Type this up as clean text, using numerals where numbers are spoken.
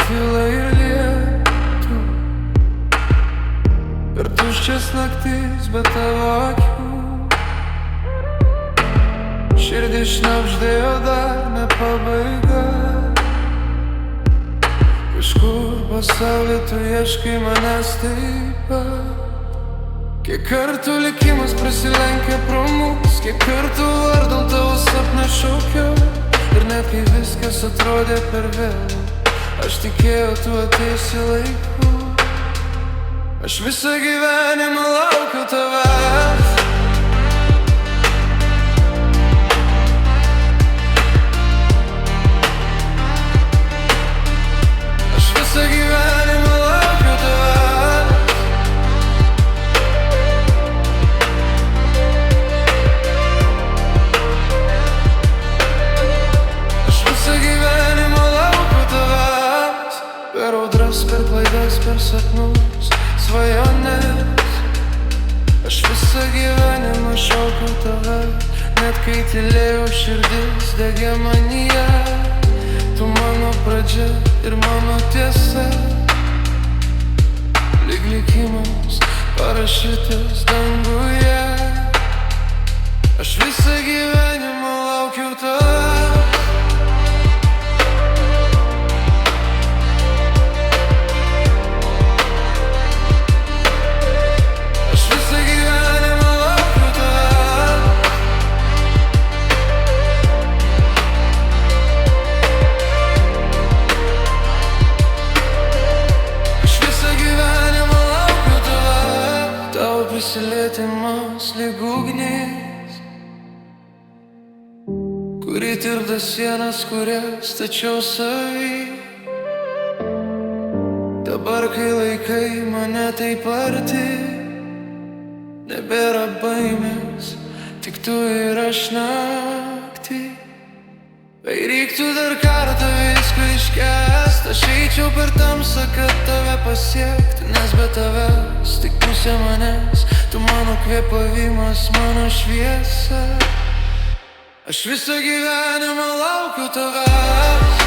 tylą ir lietų, per tuščias naktis be tavo akių. Širdį šnabždėjo dar ne pabaiga. Kažkur pasaulyje tu ieškai manęs taip pat. Kiek kartų likimas prasilenkia pro mus, kiek kartų vardant tavo sapną šaukiau. Ir net kai viskas atrodė per vėlu, aš tikėjau tu ateisi laiku. Aš visą gyvenimą laukiu tavęs. Aš visą gyvenimą laukiu tavęs. Aš visą gyvenimą laukiu tavęs. Per audras, per klaidas, per sapnus, svajonės. Aš visą gyvenimą šaukiu tave, net kai tylėjau širdis degė manyje. Tu mano pradžia ir mano tiesa, lyg likimas parašytas danguje. Aš visą gyvenimą laukiu tavęs. Prisilietimas lyg ugnis, kuri tirpdo sienas, kurias stačiau savy. Dabar, kai laikai mane taip arti, nebėra baimės, tik tu ir aš naktį. Kai reiktų dar kartą viską iškęst, aš eičiau per tamsą, kad tave pasiekti. Nes be tavęs tik pusė manęs, tu mano kvėpavimas, mano šviesa. Aš visą gyvenimą laukiu tavęs.